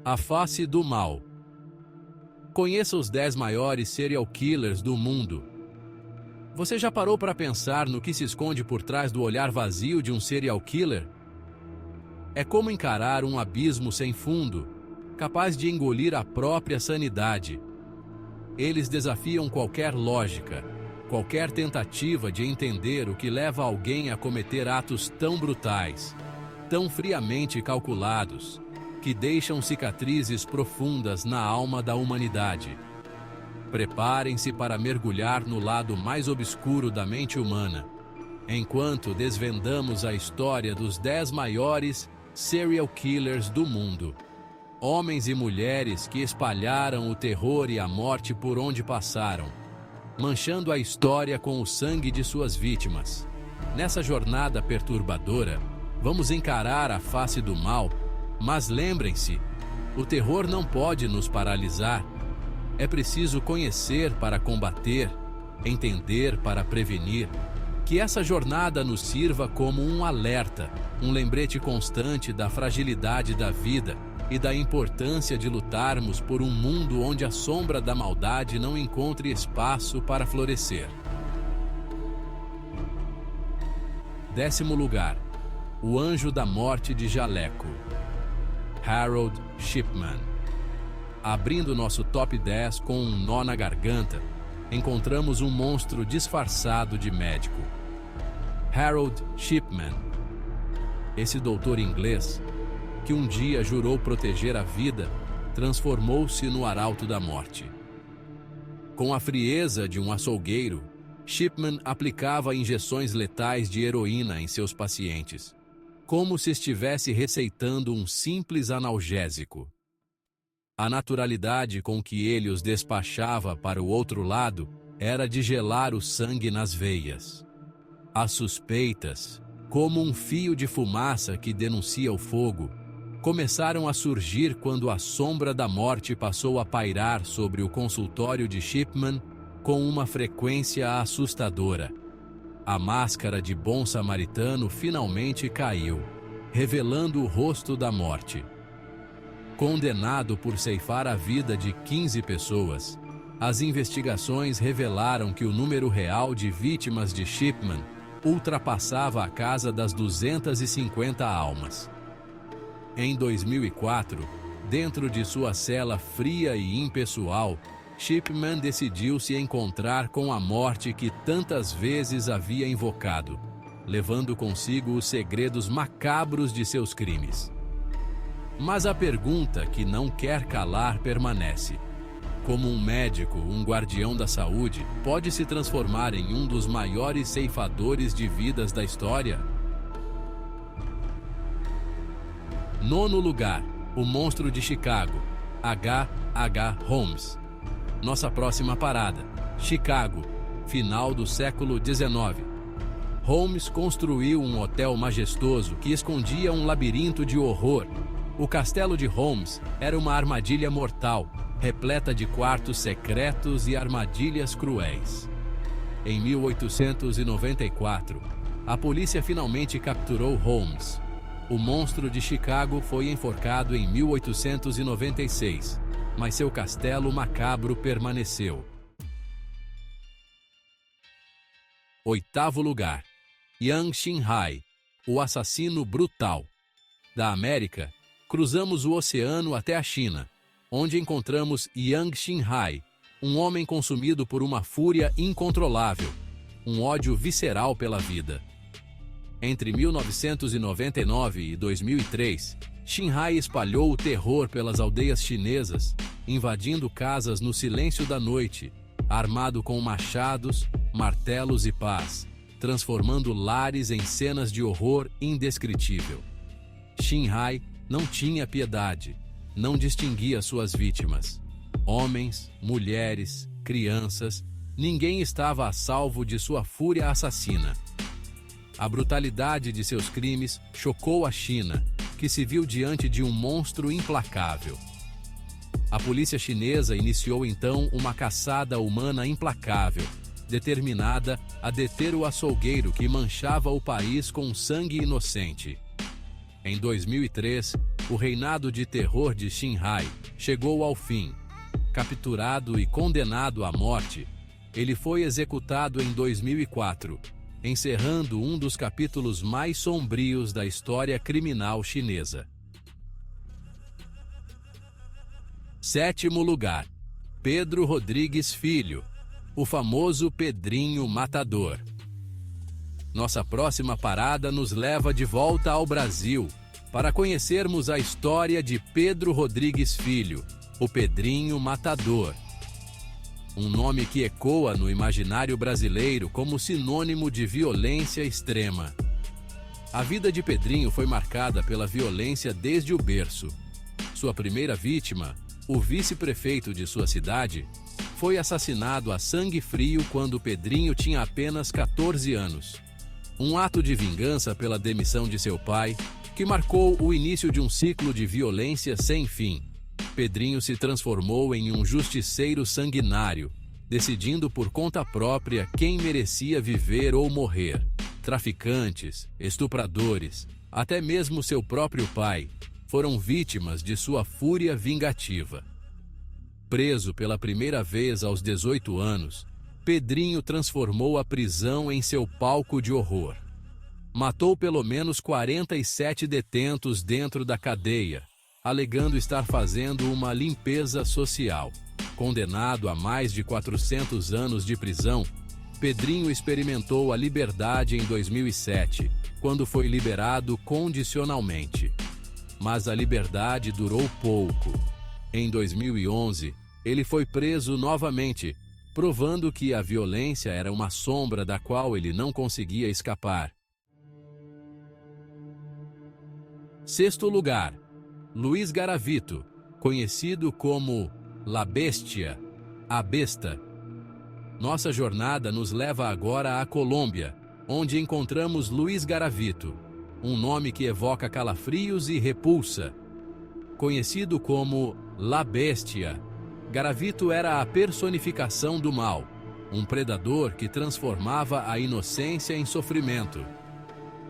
A face do mal. Conheça os 10 maiores serial killers do mundo. Você já parou para pensar no que se esconde por trás do olhar vazio de um serial killer? É como encarar um abismo sem fundo, capaz de engolir a própria sanidade. Eles desafiam qualquer lógica, qualquer tentativa de entender o que leva alguém a cometer atos tão brutais, tão friamente calculados, que deixam cicatrizes profundas na alma da humanidade. Preparem-se para mergulhar no lado mais obscuro da mente humana, enquanto desvendamos a história dos 10 maiores serial killers do mundo. Homens e mulheres que espalharam o terror e a morte por onde passaram, manchando a história com o sangue de suas vítimas. Nessa jornada perturbadora, vamos encarar a face do mal, mas lembrem-se, o terror não pode nos paralisar. É preciso conhecer para combater, entender para prevenir. Que essa jornada nos sirva como um alerta, um lembrete constante da fragilidade da vida e da importância de lutarmos por um mundo onde a sombra da maldade não encontre espaço para florescer. 10º lugar. O Anjo da Morte de Jaleco. Harold Shipman. Abrindo nosso top 10 com um nó na garganta, encontramos um monstro disfarçado de médico. Harold Shipman. Esse doutor inglês, que um dia jurou proteger a vida, transformou-se no arauto da morte. Com a frieza de um açougueiro, Shipman aplicava injeções letais de heroína em seus pacientes, como se estivesse receitando um simples analgésico. A naturalidade com que ele os despachava para o outro lado era de gelar o sangue nas veias. As suspeitas, como um fio de fumaça que denuncia o fogo, começaram a surgir quando a sombra da morte passou a pairar sobre o consultório de Shipman com uma frequência assustadora. A máscara de bom samaritano finalmente caiu, revelando o rosto da morte. Condenado por ceifar a vida de 15 pessoas, as investigações revelaram que o número real de vítimas de Shipman ultrapassava a casa das 250 almas. Em 2004, dentro de sua cela fria e impessoal, Shipman decidiu se encontrar com a morte que tantas vezes havia invocado, levando consigo os segredos macabros de seus crimes. Mas a pergunta que não quer calar permanece. Como um médico, um guardião da saúde, pode se transformar em um dos maiores ceifadores de vidas da história? 9º lugar. O Monstro de Chicago. H.H. Holmes. Nossa próxima parada. Chicago. Final do século XIX. Holmes construiu um hotel majestoso que escondia um labirinto de horror. O castelo de Holmes era uma armadilha mortal, repleta de quartos secretos e armadilhas cruéis. Em 1894, a polícia finalmente capturou Holmes. O monstro de Chicago foi enforcado em 1896, mas seu castelo macabro permaneceu. 8º lugar. Yang Xinhai, o assassino brutal. Da América, cruzamos o oceano até a China, onde encontramos Yang Xinhai, um homem consumido por uma fúria incontrolável, um ódio visceral pela vida. Entre 1999 e 2003, Xinhai espalhou o terror pelas aldeias chinesas, invadindo casas no silêncio da noite, armado com machados, martelos e pás, transformando lares em cenas de horror indescritível. Xinhai não tinha piedade, não distinguia suas vítimas. Homens, mulheres, crianças, ninguém estava a salvo de sua fúria assassina. A brutalidade de seus crimes chocou a China, que se viu diante de um monstro implacável. A polícia chinesa iniciou então uma caçada humana implacável, determinada a deter o açougueiro que manchava o país com sangue inocente. Em 2003, o reinado de terror de Xinhai chegou ao fim. Capturado e condenado à morte, ele foi executado em 2004, encerrando um dos capítulos mais sombrios da história criminal chinesa. 7º lugar. Pedro Rodrigues Filho, o famoso Pedrinho Matador. Nossa próxima parada nos leva de volta ao Brasil para conhecermos a história de Pedro Rodrigues Filho, o Pedrinho Matador. Um nome que ecoa no imaginário brasileiro como sinônimo de violência extrema. A vida de Pedrinho foi marcada pela violência desde o berço. Sua primeira vítima, o vice-prefeito de sua cidade, foi assassinado a sangue frio quando Pedrinho tinha apenas 14 anos. Um ato de vingança pela demissão de seu pai, que marcou o início de um ciclo de violência sem fim. Pedrinho se transformou em um justiceiro sanguinário, decidindo por conta própria quem merecia viver ou morrer. Traficantes, estupradores, até mesmo seu próprio pai, foram vítimas de sua fúria vingativa. Preso pela primeira vez aos 18 anos, Pedrinho transformou a prisão em seu palco de horror. Matou pelo menos 47 detentos dentro da cadeia, alegando estar fazendo uma limpeza social. Condenado a mais de 400 anos de prisão, Pedrinho experimentou a liberdade em 2007, quando foi liberado condicionalmente. Mas a liberdade durou pouco. Em 2011, ele foi preso novamente, provando que a violência era uma sombra da qual ele não conseguia escapar. 6º lugar. Luiz Garavito, conhecido como La Bestia, a Besta. Nossa jornada nos leva agora à Colômbia, onde encontramos Luiz Garavito, um nome que evoca calafrios e repulsa. Conhecido como La Bestia, Garavito era a personificação do mal, um predador que transformava a inocência em sofrimento.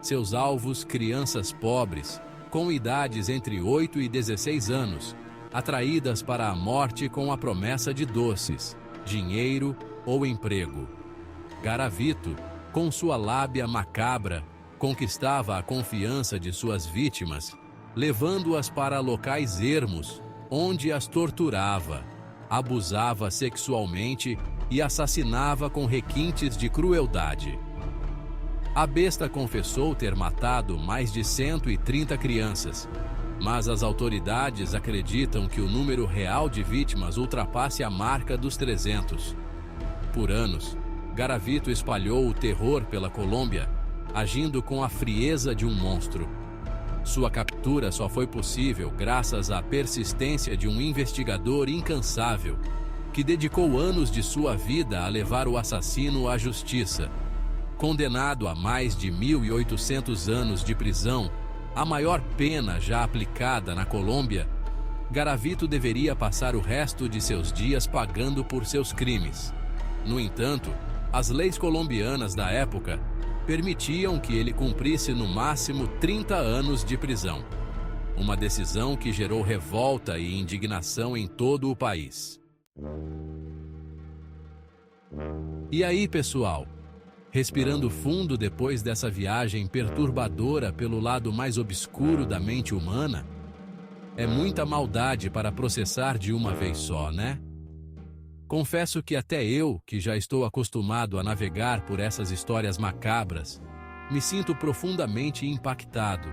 Seus alvos, crianças pobres, com idades entre 8 e 16 anos, atraídas para a morte com a promessa de doces, dinheiro ou emprego. Garavito, com sua lábia macabra, conquistava a confiança de suas vítimas, levando-as para locais ermos, onde as torturava, abusava sexualmente e assassinava com requintes de crueldade. A besta confessou ter matado mais de 130 crianças, mas as autoridades acreditam que o número real de vítimas ultrapasse a marca dos 300. Por anos, Garavito espalhou o terror pela Colômbia, agindo com a frieza de um monstro. Sua captura só foi possível graças à persistência de um investigador incansável, que dedicou anos de sua vida a levar o assassino à justiça. Condenado a mais de 1.800 anos de prisão, a maior pena já aplicada na Colômbia, Garavito deveria passar o resto de seus dias pagando por seus crimes. No entanto, as leis colombianas da época permitiam que ele cumprisse no máximo 30 anos de prisão. Uma decisão que gerou revolta e indignação em todo o país. E aí, pessoal? Respirando fundo depois dessa viagem perturbadora pelo lado mais obscuro da mente humana? É muita maldade para processar de uma vez só, né? Confesso que até eu, que já estou acostumado a navegar por essas histórias macabras, me sinto profundamente impactado.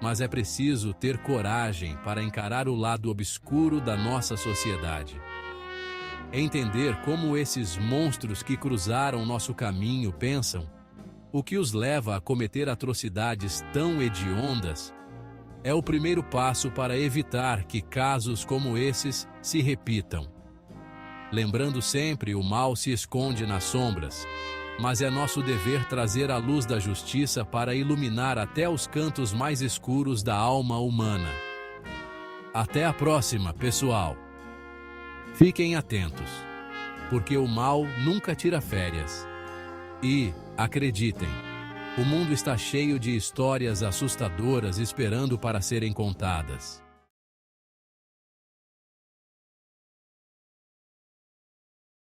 Mas é preciso ter coragem para encarar o lado obscuro da nossa sociedade. Entender como esses monstros que cruzaram nosso caminho pensam, o que os leva a cometer atrocidades tão hediondas, é o primeiro passo para evitar que casos como esses se repitam. Lembrando sempre, o mal se esconde nas sombras, mas é nosso dever trazer a luz da justiça para iluminar até os cantos mais escuros da alma humana. Até a próxima, pessoal! Fiquem atentos, porque o mal nunca tira férias. E, acreditem, O mundo está cheio de histórias assustadoras esperando para serem contadas.